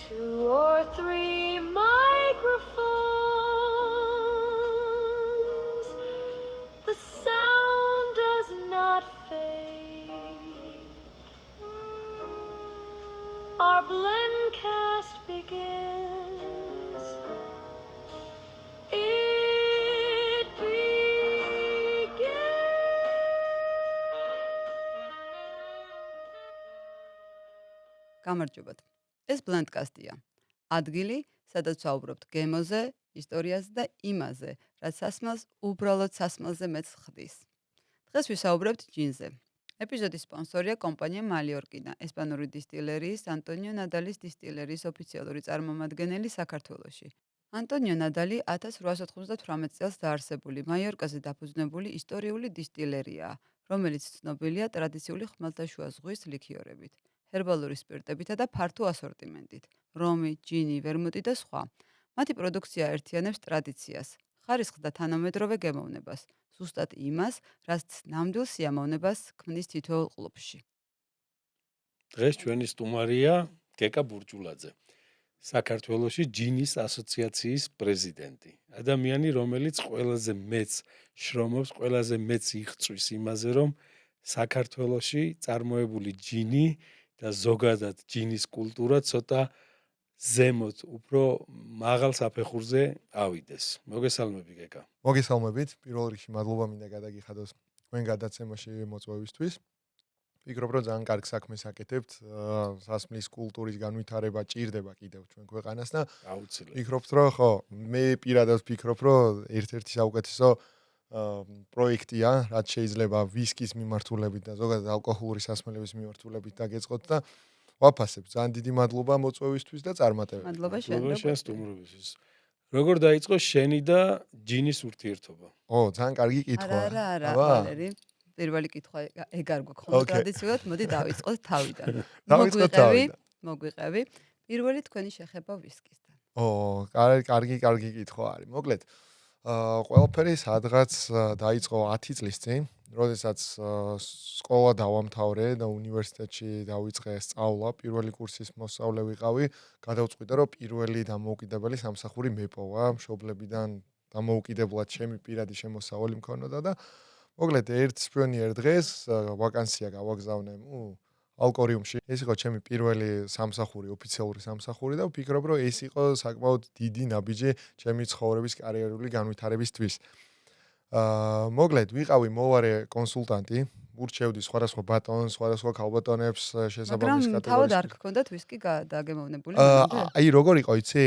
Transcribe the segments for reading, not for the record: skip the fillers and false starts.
2 or 3 microphones. The sound does not fade. Our blendcast begins. It begins. გამარჯობათ. ეს ბლენდკასტია. ადგილი, სადაც ვაუბრობთ გემოზე, ისტორიაზე და იმაზე, რაც სასმელს უბრალოდ სასმელზე მეც ხდის. დღეს ვისაუბრებთ ჯინზე. ეპიზოდის სპონსორია კომპანია მალიორკინა, ესპანური დისტილერიის ანტონიო ნადალის დისტილერიის ოფიციალური წარმომადგენელი საქართველოში. ანტონიო ნადალი 1898 წელს დაარსებული მაიორკაზე დაფუძნებული ისტორიული დისტილერიაა, რომელიც ცნობილია ტრადიციული ხმელთაშუა ზღვის ლიქიორებით, ჰერბალური სპირტებითა და ფართო ასორტიმენტით, რომი, ჯინი, ვერმუტი და სხვა. მათი პროდუქცია აერთიანებს ტრადიციას, ხარისხს და თანამედროვე გემოვნებას, ზუსტად იმას, რაც ნამდვილ სიამოვნებას ქმნის თითოეულ კლუბში. დღეს ჩვენი სტუმარია გეკა ბურჯულაძე, საქართველოში ჯინის ასოციაციის პრეზიდენტი. ადამიანი, რომელიც ყველაზე მეც შრომობს, ყველაზე მეც იღწვის იმაზე, რომ საქართველოში წარმოებული ჯინი და ზოგადად ჯინის კულტურა ცოტა ზემოთ, უფრო მაღალ საფეხურზე ავიდეს. მოგესალმები გეკა. მოგესალმებით. პირველ რიგში მადლობა მინდა გადაგიხადოს თქვენ გადაცემაში მოწვევისთვის. ვფიქრობ, რომ ძალიან კარგ საქმეს აკეთებთ. სასმლის კულტურის განვითარება ჭირდება კიდევ ჩვენ ქვეყანას და აუცილებლად. ვფიქრობთ, რომ ხო, მე პირადად ვფიქრობ, რომ ერთ-ერთი საუკეთესო პროექტია, რაც შეიძლება ვისკის მიმართულებით და ზოგადად ალკოჰოლური სასმელების მიმართულებით დაგეწყოთ და ვაფასებ. ძალიან დიდი მადლობა მოწვევისთვის და წარმატებებს. მადლობა მადლობა შენ. შენ სტუმრობისთვის. როგორ დაიწყო შენი და ჯინის ურთიერთობა? ძალიან კარგი კითხვა. არა, ვალერი. პირველი კითხვა ეგ არ გვაქვს ხოლმე ტრადიციულად, მოდი დავიწყოთ თავიდან. დავიწყოთ თავიდან. მოგვიყევი. პირველი თქვენი შეხება ვისკისთან. კარგი კითხვა არის. მოკლედ, ყველაფერი სადღაც დაიწყო 10 წლის წინ, როდესაც სკოლა დავამთავრე და უნივერსიტეტში დავიწყე სწავლა, პირველი კურსის მოსწავლე ვიყავი, გადავწყვიტე, რომ პირველი დამოუკიდებელი სამსახური მეპოვა, მშობლებიდან დამოუკიდებლად ჩემი პირადი შემოსავალი მქონოდა და მოკლედ ერთსვენიერ დღეს ვაკანსია გავაგზავნე ალკორიუმში. ეს იყო ჩემი პირველი სამსახური, ოფიციალური სამსახური და ვფიქრობ, რომ ეს იყო საკმაოდ დიდი ნაბიჯი ჩემი ცხოვრების კარიერული განვითარებისთვის. მოკლედ ვიყავი მოვარე კონსულტანტი, ურჩევდი სხვადასხვა ბატონს, სხვადასხვა ქალბატონებს შესაბამის მაგრამ თავად არ გქონდათ ვისკი დაგემოვნებული? აი როგორ იყო, იცი?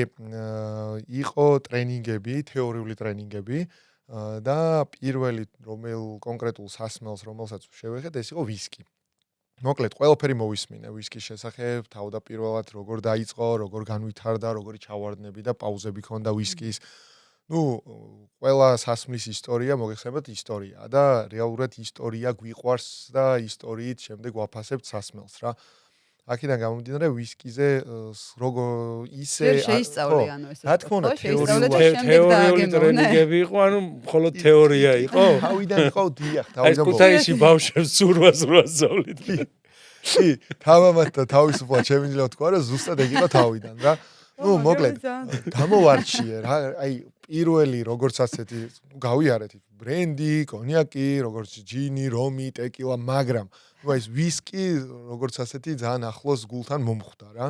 იყო ტრენინგები, თეორიული ტრენინგები და პირველი კონკრეტულ სასმელს, რომელსაც შევეხეთ, ეს იყო ვისკი. მოკლედ, ყველაფერი მოვისმინე ვისკის შესახებ, თავდაპირველად როგორ დაიწყო, როგორ განვითარდა, როგორი ჩავარდნები და პაუზები ქონდა ვისკის. ყველა სასმლის ისტორია, მოგეხსენებათ, ისტორიაა და რეალურად ისტორია გვიყვარს და ისტორიით შემდეგ ვაფასებთ სასმელს რა. აქედან გამომდინარე ვისკიზე როგორ ისე შეისწავლე ანუ ესე. რა თქმა უნდა, თეორიული ტრენინგები იყო, ანუ მხოლოდ თეორია იყო. თავიდან იყო დიახ, აი ქუთაისში ბავშვებს სურვას სწავლით. კი, თავამად და თავისუფლად შემიძლია თქვა, რომ ზუსტად ეგ იყო თავიდან რა. მოკლედ, გამოვარჩიე რა, აი პირველი როგორც ასეთი გავიარეთ ბრენდი, კონიაკი, როგორც ჯინი, რომი, ტეკილა, მაგრამ ეს ვისკი როგორც ასეთი ძალიან ახლოს გულთან მომხვდა რა.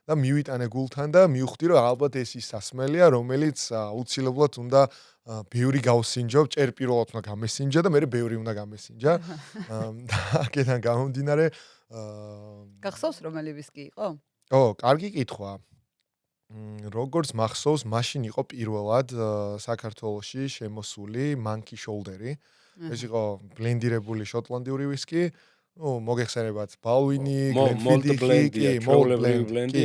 და მივიტანე გულთან და მივხვდი, რომ ალბათ ეს ის სასმელია, რომელიც აუცილებლად უნდა ბევრი გავსინჯო, ჯერ პირველად უნდა გამესინჯა და მერე ბევრი უნდა გამესინჯა. და აქედან გამომდინარე გახსოვს რომელი ვისკი იყო? კარგი კითხვა. როგორც მახსოვს, მაშინ იყო პირველად საქართველოში შემოსული Monkey Shoulder-ი. ეს იყო ბლენდირებული შოტლანდიური ვისკი. მოგეხსენებათ, ბალვინი, გლენფიდიხი, ბლენდი.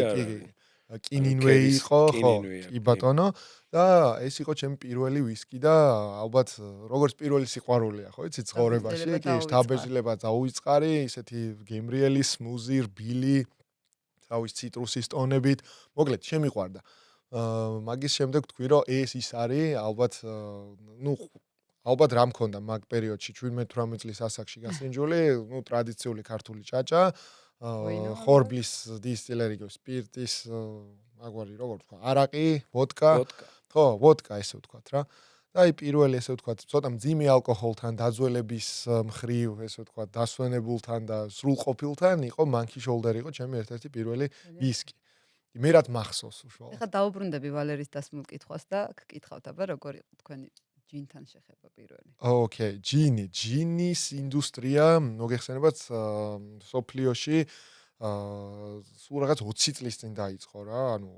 კინინვეი იყო, ხო, კი ბატონო. და ეს იყო ჩემი პირველი ვისკი და ალბათ როგორც პირველი სიყვარულია, ხო, იცი ცხოვრებაში, კი, შთაბეჭდილება დაუვიწყარი, ისეთი გემრიელი, სმუზი, რბილი, თავის ციტრუსის ტონებით, მოკლედ შემიყვარდა. მაგის შემდეგ თქვი, რომ ეს ის არის, ალბათ რა მქონდა მაგ პერიოდში 17-18 წლის ასაკში გასინჯული, ტრადიციული ქართული ჭაჭა, ვინო, ხორბლის დისტილერი გქონს, სპირტის, მაგვარი როგორ თქვა, არაყი, ვოდკა, ვოდკა. ხო, ვოდკა ესე ვთქვათ რა. და აი პირველი ესე ვთქვათ, ცოტა მძიმე ალკოჰოლთან, დაძველების მხრივ, ესე ვთქვათ, დასვენებულთან და სრულყოფილთან იყო Monkey Shoulder იყო ჩემი ერთ-ერთი პირველი ვისკი. მე რაც მახსოვს უშუალოდ. ეხლა დაუბრუნდები ვალერის დასმულ კითხვას და გკითხავთ, აბა როგორ იყო თქვენი ჯინთან შეხება პირველი? ოკეი, ჯინის ინდუსტრია მოგეხსენებათ სოფლიოში სულ რაღაც 20 წლის წინ დაიწყო რა, ანუ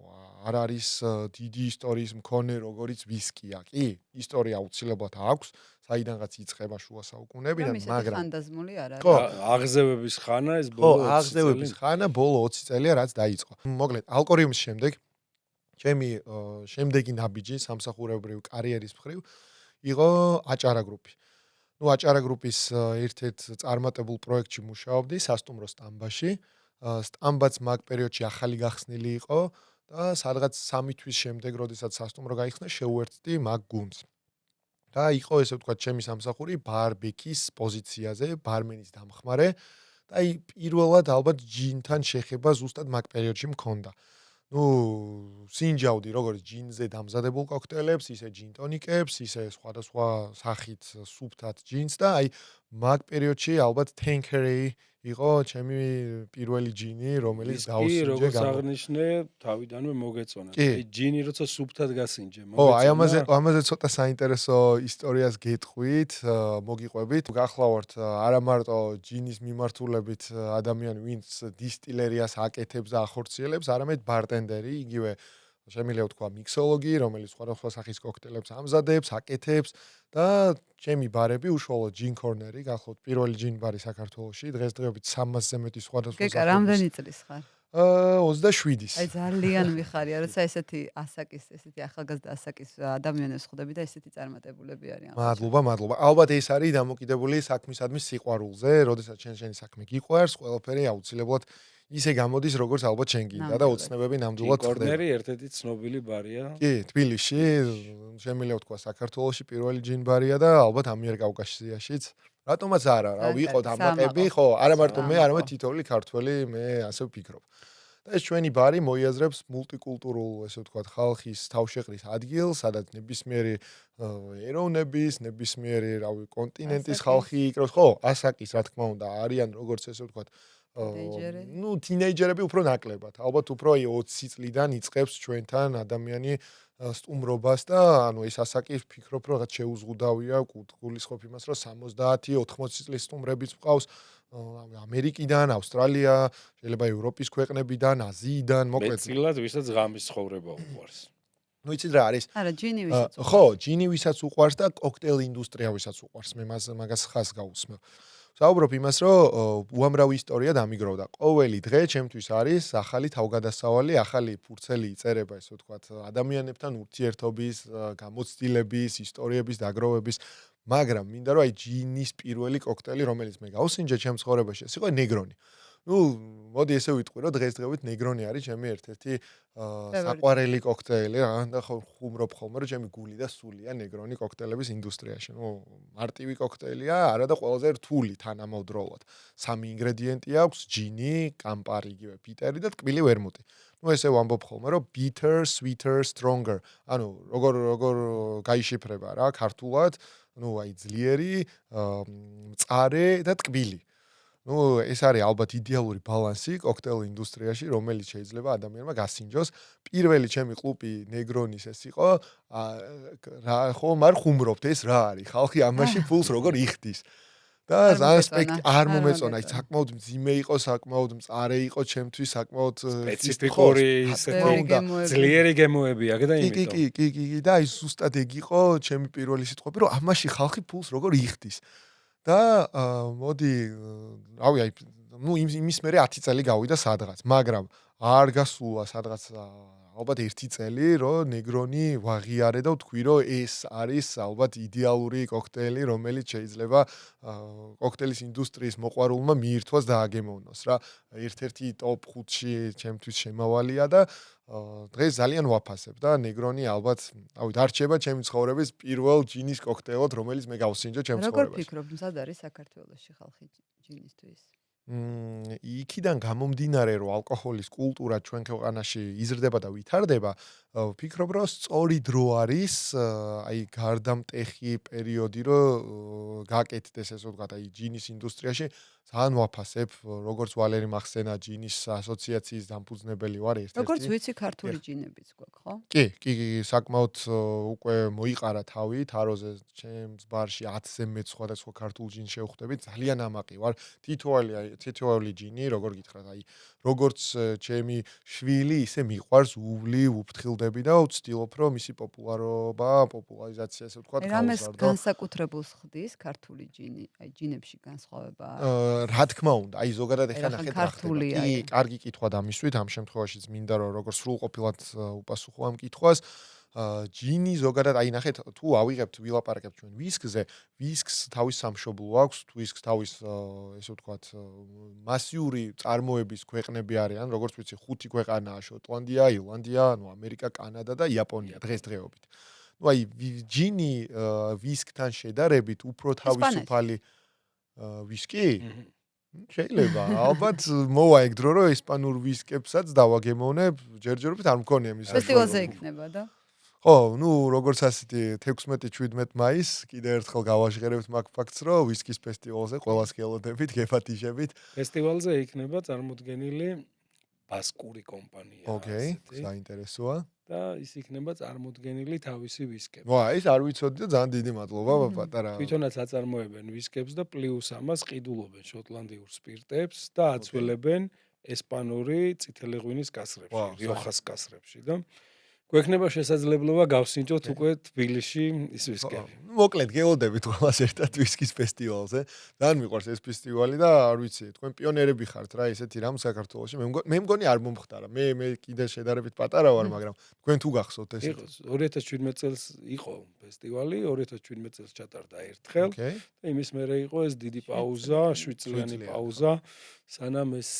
არ არის დიდი ისტორიის მქონე როგორიც ვისკია, კი, ისტორია აუცილებლად აქვს, საიდანღაც იწყება შუა საუკუნეებიდან, მაგრამ ფანტაზმული არ არის. ხო, აღზევების ხანა ეს ხო, ბოლო 20 აღზევების ხანა ბოლო 20 წელია რაც დაიწყო. მოკლედ, ალკორიუმის შემდეგ ჩემი შემდეგი ნაბიჯი სამსახურებრივი კარიერის მხრივ იყო აჭარა გრუპი. ნუ აჭარა გრუპის ერთ-ერთ წარმატებულ პროექტში მუშაობდი სასტუმრო სტამბაში. სტამბაც მაგ პერიოდში ახალი გახსნილი იყო და სადღაც 3 თვის შემდეგ, როდესაც სასტუმრო გაიხსნა, შეუერთდი მაგ გუნდს. და იყო ესე ვთქვათ, ჩემი სამსახური ბარბეკის პოზიციაზე, ბარმენის დამხმარე და აი პირველად ალბათ ჯინთან შეხება ზუსტად მაგ პერიოდში მქონდა. ნუ სინჯავდი როგორც ჯინზე დამზადებულ კოქტეილებს, ისე ჯინტონიკებს, ისე სხვადასხვა სახით სუფთად ჯინს და აი მაგ პერიოდში ალბათ Tanqueray იყო ჩემი პირველი ჯინი, რომელიც დავსინჯე. როგორც გამო. აღნიშნე, თავიდანვე მოგეწონა. კი. აი ჯინი როცა სუფთად გასინჯე, ო, აი ამაზე ცოტა საინტერესო ისტორიას გეტყვით, მოგიყვებით. გახლავართ არა მარტო ჯინის მიმართულებით ადამიანი, ვინც დისტილერიას აკეთებს და ახორციელებს, არამედ ბარტენდერი, იგივე შემიძლია ვთქვა მიქსოლოგი, რომელიც სხვადასხვა სახის კოქტეილებს ამზადებს, აკეთებს და ჩემი ბარები უშუალოდ ჯინ კორნერი, გახლავთ პირველი ჯინ ბარი საქართველოში, დღესდღეობით 300-ზე მეტი სხვადასხვა გეკა რამდენი წლის ხარ? 27-ის. აი ძალიან ვიხარია, როცა ესეთი ასაკის, ესეთი ახალგაზრდა ასაკის ადამიანებს ხვდები და ესეთი წარმატებულები არიან. მადლობა. ალბათ ეს არის დამოკიდებული საქმისადმი სიყვარულზე, როდესაც შენი საქმე გიყვარს, ყველაფერი აუცილებლად ისე გამოდის, როგორც ალბათ შენ გინდა და ოცნებები ნამდვილად ხდება. კორნერი ერთ-ერთი ცნობილი ბარია. კი, თბილისში, შემიძლია ვთქვა, საქართველოში პირველი ჯინ ბარია და ალბათ ამიერკავკასიაშიც. რატომაც არა, რა ვიყო დამატები, ხო, არა მარტო მე, არამედ თითოეული ქართველი, მე ასე ვფიქრობ. და ეს ჩვენი ბარი მოიაზრებს მულტიკულტურულ, ესე ვთქვათ, ხალხის თავშეყრის ადგილს, სადაც ნებისმიერი ეროვნების, ნებისმიერი, რავი, კონტინენტის ხალხი იქროს, ხო, ასაკის, რა თქმა უნდა, არიან როგორც ესე ვთქვათ, ნუ თინეიჯერები უფრო ნაკლებად. ალბათ უფრო 20 წლიდან იწყებს ჩვენთან ადამიანი სტუმრობას და ანუ ეს ასაკი ვფიქრობ, რომ რაღაც შეუზღუდავია, გულისხმობ იმას, რომ 70-80 წლის სტუმრებიც მყავს ამერიკიდან, ავსტრალია, შეიძლება ევროპის ქვეყნებიდან, აზიიდან, მოკლედ. მეცილად ვისაც ღამის ცხოვრება უყვარს. ნუ იცით რა არის? არა, ჯინი ვისაც უყვარს. ხო, ჯინი ვისაც უყვარს და კოქტეილ ინდუსტრია ვისაც უყვარს. მე მაგას ხას გავუსმევ. საუბრობ იმას, რომ უამრავი ისტორია დამიგროვდა. ყოველი დღე ჩემთვის არის ახალი თავგადასავალი, ახალი ფურცელი იწერება, ესე ვთქვათ, ადამიანებთან ურთიერთობის, გამოცდილების, ისტორიების დაგროვების, მაგრამ მინდა რომ აი ჯინის პირველი კოქტეილი, რომელიც მე გავსინჯე ჩემ ცხოვრებაში, ეს იყო ნეგრონი. ნუ მოდი ესე ვიტყვი, რომ დღესდღეობით ნეგრონი არის ჩემი ერთ-ერთი საყვარელი კოქტეილი, და ხუმრობ ხოლმე, რომ ჩემი გული და სულია ნეგრონი კოქტეილების ინდუსტრიაში. ნუ მარტივი კოქტეილია, არა და ყველაზე რთული თანამედროვად. 3 ინგრედიენტი აქვს: ჯინი, კამპარი, იგივე ბიტერი და ტკბილი ვერმუტი. ნუ ესე ვამბობ ხოლმე, რომ bitter, sweeter, stronger. ანუ როგორ გაიშიფრება რა ქართულად, ნუ აი ძლიერი, მწარე და ტკბილი. ნუ ეს არის ალბათ იდეალური ბალანსი კოქტეილ ინდუსტრიაში, რომელიც შეიძლება ადამიანმა გასინჯოს. პირველი ჩემი კლუბი ნეგრონის ეს იყო, რა ხო, მარ ხუმრობთ, ეს რა არის? ხალხი ამაში ფულს როგორ იხდის? და ასპექტი არ მომეწონა, აი საკმაოდ მძიმე იყო, საკმაოდ მწარე იყო ჩემთვის, საკმაოდ სპეციფიკური ძლიერი გემოები აქ და იმიტომ. კი, და აი ზუსტად ეგ იყო ჩემი პირველი სიტყვები, რომ ამაში ხალხი ფულს როგორ იხდის. და მოდი, რავი, აი, ნუ იმის მერე 10 წელი გავიდა სადღაც, მაგრამ არ გასულა სადღაც ალბათ 1 წელი, რომ ნეგრონი ვაღიარე და ვთქვი, რომ ეს არის ალბათ იდეალური კოქტეილი, რომელიც შეიძლება კოქტეილის ინდუსტრიის მოყვარულმა მიირთვას და აგემოვნოს რა. ერთ-ერთი ტოპ 5-ში ჩემთვის შემავალია და დღეს ძალიან ვაფასებ და ნეგრონი ალბათ, რავი, დარჩება ჩემი ცხოვრების პირველ ჯინის კოქტეილად, რომელიც მე გავსინჯე ჩემ ცხოვრებაში. როგორ ფიქრობ, მზად არის საქართველოში ხალხი ჯინისთვის? იქიდან გამომდინარე, რომ ალკოჰოლის კულტურა ჩვენ ქვეყანაში იზრდება და ვითარდება, ვფიქრობ, რომ სწორი დრო არის, აი გარდამტეხი პერიოდი, რომ გაკეთდეს ესე ვთქვათ, აი ჯინის ინდუსტრიაში ძალიან ვაფასებ, როგორც ვალერი მახსენა ჯინის ასოციაციის დამფუძნებელი ვარ ერთ-ერთი. როგორც ვიცი, ქართული ჯინებიც გვაქვს, ხო? კი, საკმაოდ უკვე მოიყარა თავი თაროზე ჩემს ბარში 10-ზე მეტ სხვადასხვა ქართულ ჯინს შევხვდები, ძალიან ამაყი ვარ. თითოეული ჯინი, როგორ გითხრათ, აი როგორც ჩემი შვილი, ისე მიყვარს, უვლი, უფრთხილდები და ვცდილობ, რომ მისი პოპულარიზაცია, ესე ვთქვათ, რამეს გავუზარდო. განსაკუთრებულს ხდის ქართული ჯინი? აი ჯინებში განსხვავება რა თქმა უნდა, აი ზოგადად ეხლა რახან ნახეთ რა ქართულია, ხდება. კი, აი. კარგი კითხვა დამისვით, ამ შემთხვევაშიც მინდა რომ როგორც სრულყოფილად უპასუხო ამ კითხვას. ჯინი ზოგადად აი ნახეთ, თუ ავიღებთ ვილაპარაკებთ ჩვენ ვისკზე, ვისკს თავის სამშობლო აქვს, ვისკს თავის ესე ვთქვათ მასიური წარმოების ქვეყნები არიან, როგორც ვიცი, 5 ქვეყანაა: შოტლანდია, ირლანდია, ამერიკა, კანადა და იაპონია დღესდღეობით. აი ჯინი ვისკთან შედარებით უფრო თავისუფალი ვისკი? შეიძლება, ალბათ მოვა ეგ დრო, რომ ესპანურ ვისკებსაც დავაგემოვნებ, ჯერჯერობით არ მქონია მის ფესტივალზე იქნება და ხო, როგორც ასეთი 16-17 მაისს კიდე ერთხელ გავაჟღერებთ მაგ ფაქტს, რომ ვისკის ფესტივალზე ყველას გელოდებით, გეფათიშებით. ფესტივალზე იქნება წარმოდგენილი ბასკური კომპანია. ოკეი, საინტერესოა. და ის იქნება წარმოდგენილი თავისი ვისკები. ეს არ ვიცოდი და ძალიან დიდი მადლობა, პატარა. თვითონაც აწარმოებენ ვისკებს და პლუს ამას ყიდულობენ შოტლანდიურ სპირტებს და აცველებენ ესპანური წითელი ღვინის კასრებში, რიოხას კასრებში და გვექნება შესაძლებლობა გავსინჯოთ უკვე თბილისში ის ვისკები. მოკლედ გეოდებით ყველას ერთად ვისკის ფესტივალზე. ძალიან მიყვარს ეს ფესტივალი და არ ვიცი, თქვენ პიონერები ხართ რა ესეთი რამ საქართველოში. მე მგონი არ მომხდარა. მე კიდე შედარებით პატარა ვარ, მაგრამ თქვენ თუ გახსოვთ ეს? 2017 წელს იყო ფესტივალი, 2017 წელს ჩატარდა ერთხელ და იმის მერე იყო ეს დიდი პაუზა, 7 წლიანი პაუზა, სანამ ეს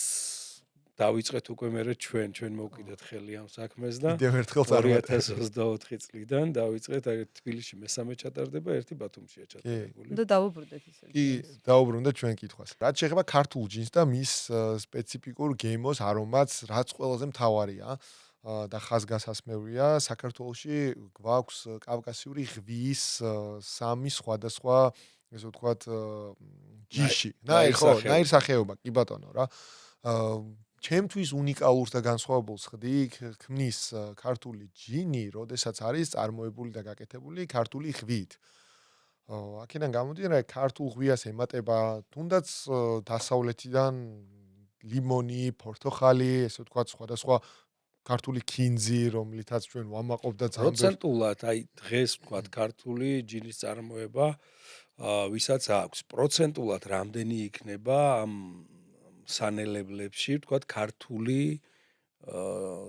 დავიწყეთ უკვე მერე ჩვენ მოვკიდეთ ხელი ამ საქმეს და კიდევ ერთხელ წარმატებით 2024 წლიდან დავიწყეთ აი თბილისში მესამე ჩატარდება, ერთი ბათუმშია ჩატარებული. და დავუბრუნდეთ ისე. კი, დავუბრუნდეთ ჩვენ კითხვას. რაც შეეხება ქართულ ჯინს და მის სპეციფიკურ გემოს არომატს, რაც ყველაზე მთავარია და ხაზგასასმევია, საქართველოში გვაქვს კავკასიური ღვიის 3 სხვადასხვა, ესე ვთქვათ, ჯიში. ნაირსახეობა, კი ბატონო რა. ჩემთვის უნიკალურს და განსხვავებულს ხდი ქმნის ქართული ჯინი, როდესაც არის წარმოებული და გაკეთებული ქართული ღვით. აქედან გამომდინარე, ქართულ ღვიას ემატება თუნდაც დასავლეთიდან ლიმონი, პორტოხალი, ესე ვთქვათ, სხვადასხვა ქართული ქინძი, რომლითაც ჩვენ ვამაყობ და პროცენტულად, აი დღეს ვთქვათ, ქართული ჯინის წარმოება, ვისაც აქვს პროცენტულად რამდენი იქნება ამ სანელებლებში, ვთქვათ, ქართული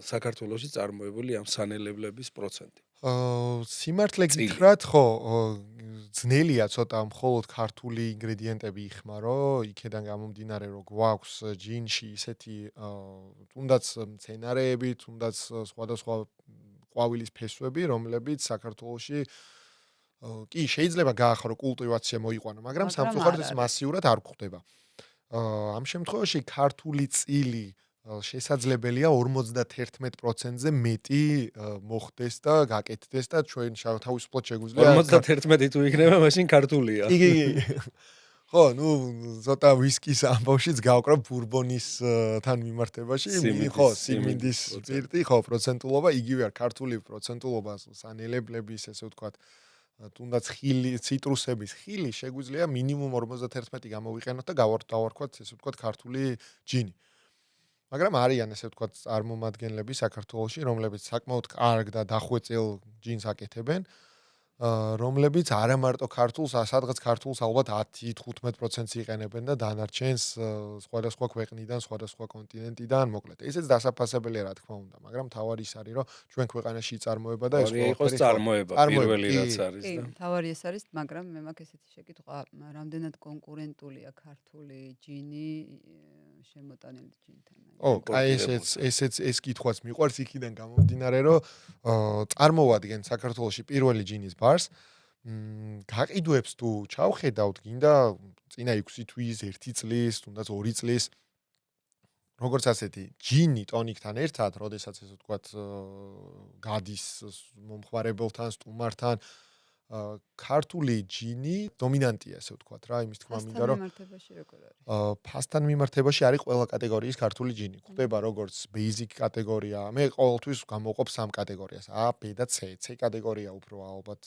საქართველოში წარმოებული ამ სანელებლების პროცენტი. სიმართლე გითხრათ, ხო, ძნელია ცოტა მხოლოდ ქართული ინგრედიენტები იხმარო, იქედან გამომდინარე, რომ გვაქვს ჯინში ისეთი თუნდაც მცენარეები, თუნდაც სხვადასხვა ყვავილის ფესვები, რომლებიც საქართველოში კი შეიძლება გაახარო კულტივაცია მოიყვანო, მაგრამ სამწუხაროდ ეს მასიურად არ გვხდება. ამ შემთხვევაში ქართული წილი შესაძლებელია 51%-ზე მეტი მოხდეს და გაკეთდეს და ჩვენ თავისუფლად შეგვიძლია 51 თუ იქნება, მაშინ ქართულია. კი. ხო, ცოტა ვისკის ამბავშიც გავკრა ბურბონისთან მიმართებაში, ხო, სიმინდის სპირტი, ხო, პროცენტულობა იგივე არ, ქართული პროცენტულობა სანელებლების, ესე ვთქვათ, თუნდაც ხილი, ციტრუსების ხილი შეგვიძლია მინიმუმ 51 გამოვიყენოთ და დავარქვათ, ესე ვთქვათ, ქართული ჯინი. მაგრამ არიან, ესე ვთქვათ, წარმომადგენლები საქართველოში, რომლებიც საკმაოდ კარგ და დახვეწილ ჯინს აკეთებენ, რომლებიც არა მარტო ქართულს, სადღაც ქართულს ალბათ 10-15%-ს იყენებენ და დანარჩენს სხვადასხვა ქვეყნიდან, სხვადასხვა კონტინენტიდან, მოკლედ. ესეც დასაფასებელია, რა თქმა უნდა, მაგრამ თავარი ის არის, რომ ჩვენ ქვეყანაში იწარმოება და ეს ყველაფერი წარმოება პირველი რაც არის კი, და თავარი ეს არის, მაგრამ მე მაქვს ესეთი შეკითხვა, რამდენად კონკურენტულია ქართული ჯინი შემოტანილი ჯინთან? ეს კითხვაც მიყვარს იქიდან გამომდინარე, რომ წარმოვადგენ საქართველოში პირველი ჯინის ბარს. გაყიდვებს თუ ჩავხედავთ, გინდა წინა 6 თვის, 1 წლის, თუნდაც 2 წლის როგორც ასეთი ჯინი ტონიკთან ერთად, როდესაც ესე ვთქვათ, გადის მომხმარებელთან, სტუმართან, ქართული ჯინი დომინანტია, ესე ვთქვათ რა, იმის თქმა მინდა, რომ მიმართებაში როგორ არის? ფასთან მიმართებაში არის ყველა კატეგორიის ქართული ჯინი. გვხვდება როგორც basic კატეგორია, მე ყოველთვის გამოვყოფ 3 კატეგორიას, A, B და C. C კატეგორია უფრო ალბათ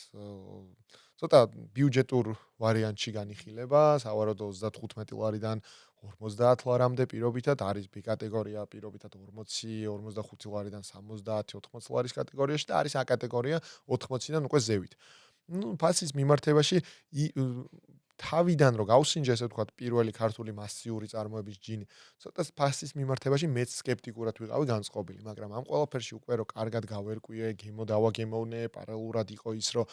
ცოტა ბიუჯეტურ ვარიანტში განიხილება, სავარაუდოდ 35 ლარიდან 50 ლარამდე პირობითად არის B კატეგორია, პირობითად 40, 45 ლარიდან 70, 80 ლარის კატეგორიაში და არის A კატეგორია 80-დან უკვე ზევით. ფასის მიმართებაში თავიდან რო გავსინჯე, ესე ვთქვათ, პირველი ქართული მასიური წარმოების ჯინი, ცოტა ფასის მიმართებაში მეც სკეპტიკურად ვიყავი განწყობილი, მაგრამ ამ ყველაფერში უკვე რო კარგად გავერკვიე, დავაგემოვნე, პარალელურად იყო ის, რომ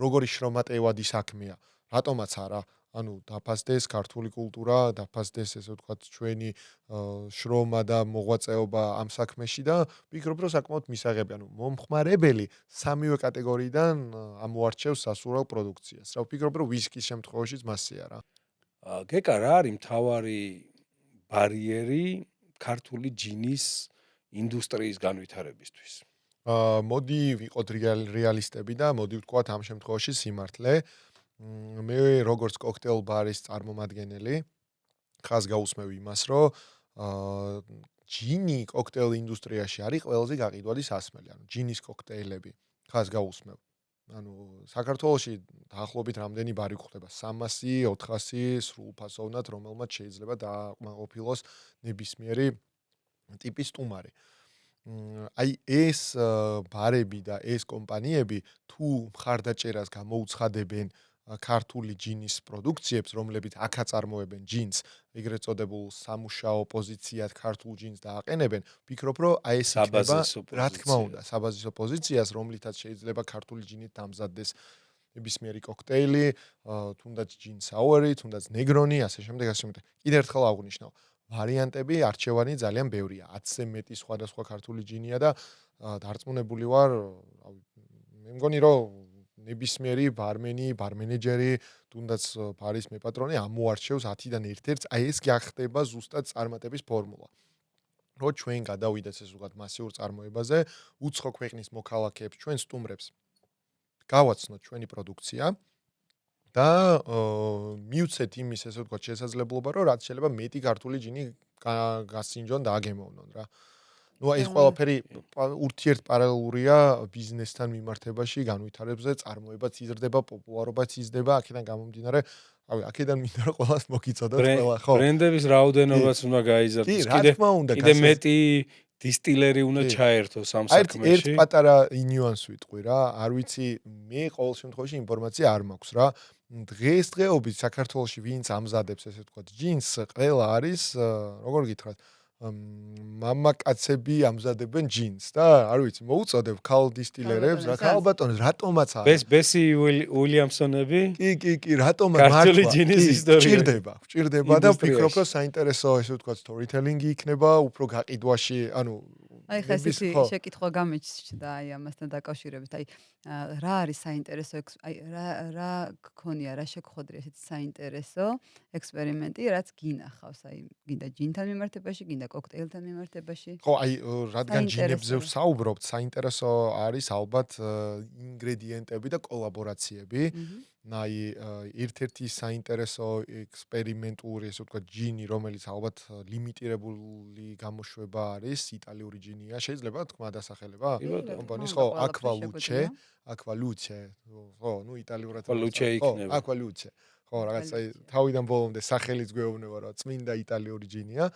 როგორი შრომატევადი საქმეა, რატომაც არა, ანუ დაფასდეს ქართული კულტურა, დაფასდეს ესე ვთქვათ, ჩვენი შრომა და მოღვაწეობა ამ საქმეში და ვფიქრობ, რომ საკმაოდ მისაღები, ანუ მომხმარებელი სამივე კატეგორიიდან ამოარჩევს სასურველ პროდუქციას. რა ვფიქრობ, რომ ვისკის შემთხვევაშიც მასეა რა. გეკა რა არის მთავარი ბარიერი ქართული ჯინის ინდუსტრიის განვითარებისთვის? მოდი ვიყოთ რეალისტები და მოდი ვთქვათ ამ შემთხვევაში სიმართლე. მე როგორც კოქტეილ ბარის წარმომადგენელი ხას გაუსმევ იმას, რომ ჯინი კოქტეილ ინდუსტრიაში არის ყველაზე გაყიდვადი სასმელი, ანუ ჯინის კოქტეილები ხას გაუსმევ. ანუ საქართველოში დაახლოებით რამდენი ბარი გვხვდება? 300, 400 სრულფასოვნად, რომელმაც შეიძლება დააკმაყოფილოს ნებისმიერი ტიპის სტუმარი. აი ეს ბარები და ეს კომპანიები თუ მხარდაჭერას გამოუცხადებენ ქართული ჯინის პროდუქციებს, რომლებიც აქ აწარმოებენ ჯინს, ეგრეთ წოდებულ სამუშაო პოზიციად ქართულ ჯინს დააყენებენ, ვფიქრობ, რომ აი ეს იქნება, რა თქმა უნდა, საბაზისო პოზიციას, რომლითაც შეიძლება ქართული ჯინით დამზადდეს ნებისმიერი კოქტეილი, თუნდაც ჯინ საუერი, თუნდაც ნეგრონი, ასე შემდეგ, ასე შემდეგ. კიდევ ერთხელ აღვნიშნავ, ვარიანტები, არჩევანი ძალიან ბევრია. 10-ზე მეტი სხვადასხვა ქართული ჯინია და დარწმუნებული ვარ, მე მგონი, რომ ნებისმიერი ბარმენი, ბარმენეჯერი, თუნდაც ბარის მეპატრონი ამოარჩევს 10-დან ერთ-ერთს, აი ეს გახდება ზუსტად წარმატების ფორმულა. რო ჩვენ გადავიდეთ ესე ვთქვათ მასიურ წარმოებაზე, უცხო ქვეყნის მოქალაქეებს, ჩვენ სტუმრებს გავაცნოთ ჩვენი პროდუქცია და მივცეთ იმის ესე ვთქვათ შესაძლებლობა, რომ რაც შეიძლება მეტი ქართული ჯინი გასინჯონ და აგემოვნონ რა. ნუ ეს ყველაფერი ურთიერთპარალელურია ბიზნესთან მიმართებაში, განვითარებაზე, წარმოებაც იზრდება, პოპულარობაც იზრდება, აქედან გამომდინარე, აქედან მინდა რომ ყველას მოგიცოდოთ ყველა, ხო? ბრენდების რაოდენობაც უნდა გაიზარდოს. კიდე მეტი დისტილერი უნდა ჩაერთოს ამ საქმეში. ერთ პატარა ნიუანს ვიტყვი რა, არ ვიცი, მე ყოველ შემთხვევაში ინფორმაცია არ მაქვს რა. დღესდღეობით საქართველოში ვინც ამზადებს ესე ვთქვათ ჯინს, ყველა არის, როგორ გითხრათ, მამაკაცები ამზადებენ ჯინს და არ ვიცი, მოუწოდებ ქალ დისტილერებს, რა ქალ ბატონებს, რატომაც არა. ბესი უილიამსონები? კი, რატომაც ქართული ჯინის ისტორია. ჭირდება და ვფიქრობ, რომ საინტერესო ესე ვთქვათ სტორიტელინგი იქნება, უფრო გაყიდვაში, ანუ აი ხა ესეთი შეკითხვა გამეჩნდა აი ამასთან დაკავშირებით. აი რა არის საინტერესო აი რა გქონია, რა შეგხვედრია ესეთი საინტერესო ექსპერიმენტი, რაც გინახავს, აი გინდა ჯინთან მიმართებაში, გინდა კოქტეილთან მიმართებაში? ხო, აი რადგან ჯინებზე ვსაუბრობთ, საინტერესო არის ალბათ ინგრედიენტები და კოლაბორაციები. აი ერთ-ერთი საინტერესო ექსპერიმენტული, ესე ვთქვათ, ჯინი, რომელიც ალბათ ლიმიტირებული გამოშვება არის, იტალიური ჯინია. შეიძლება თქვა დასახელება? კომპანიის ხო, Aqualuce. ხო, ნუ იტალიურად Aqualuce იქნება. Aqualuce. ხო, რაღაცა თავიდან ბოლომდე სახელიც გვეუბნება, რომ წმინდა იტალიური ჯინია.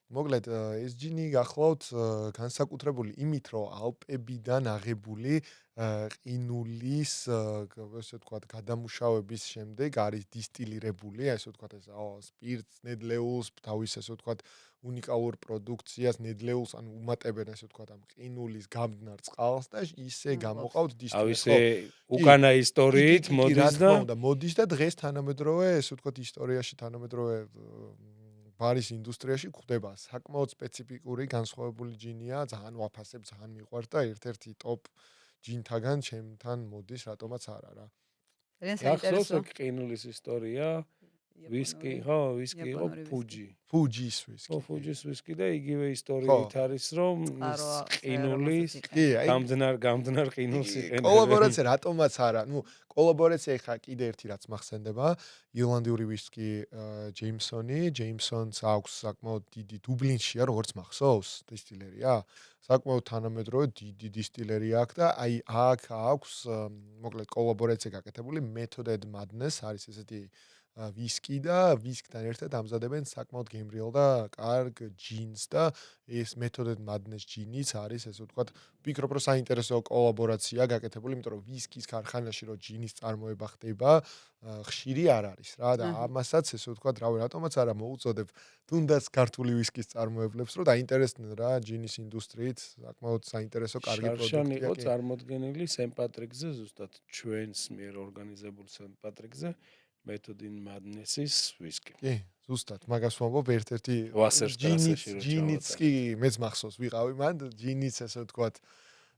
მოკლედ, ეს ჯინი გახლავთ განსაკუთრებული იმით, რომ ალპებიდან აღებული ყინულის, ესე ვთქვათ, გადამუშავების შემდეგ არის დისტილირებული, ესე ვთქვათ, ეს სპირტს, ნედლეულს, თავის ესე ვთქვათ, უნიკალურ პროდუქციას, ნედლეულს, ანუ უმატებენ ესე ვთქვათ, ამ ყინულის გამდნარ წყალს და ისე გამოყავთ დისტილირება. უკანა ისტორიით მოდის და დღეს თანამედროვე, ესე ვთქვათ, ისტორიაში თანამედროვე ბარის ინდუსტრიაში გვხვდება საკმაოდ სპეციფიკური განსხვავებული ჯინია, ძალიან ვაფასებ, ძალიან მიყვარს და ერთ-ერთი ტოპ ჯინთაგან ჩემთან მოდის, რატომაც არა რა. ძალიან ახსოვს საინტერესო. ყინულის ისტორია, ვისკი, ხო, ვისკი იყო იაპონური ვისკი. ფუჯი. ფუჯის ვისკი. ხო, ფუჯის ვისკი და იგივე ისტორიით არის, რომ ყინულის კი, აი გამდნარ ყინულს იყენებენ. კოლაბორაცია რატომაც არა, კოლაბორაცია ხა კიდე ერთი რაც მახსენდება, ირლანდიური ვისკი ჯეიმსონს აქვს საკმაოდ დიდი დუბლინშია, როგორც მახსოვს, დისტილერია. საკმაოდ თანამედროვე დიდი დისტილერია აქვს და აი აქ აქვს მოკლედ კოლაბორაცია გაკეთებული Method Madness არის ესეთი ვისკი და ვისკთან ერთად ამზადებენ საკმაოდ გემრიელ და კარგ ჯინს და ეს Method Madness ჯინიც არის ესე ვთქვათ ვფიქრობ რომ საინტერესო კოლაბორაცია გაკეთებული იმიტომ რომ ვისკის ქარხანაში რომ ჯინის წარმოება ხდება ხშირი არ არის რა და ამასაც ესე ვთქვათ რავი რატომაც არა მოუწოდებ თუნდაც ქართული ვისკის წარმოებლებს რომ დაინტერესდნენ რა ჯინის ინდუსტრიით საკმაოდ საინტერესო კარგი პროდუქტია შარშანი იყო წარმოდგენილი სენ-პატრიკზე ზუსტად ჩვენს მიერ ორგანიზებულ სენ-პატრიკზე Method Madness-ის ვისკი. კი, ზუსტად, მაგას ვამბობ ერთ-ერთი ვასერსტრასეში რო ჯინიც კი მეც მახსოვს ვიყავი მან ჯინიც ესე ვთქვათ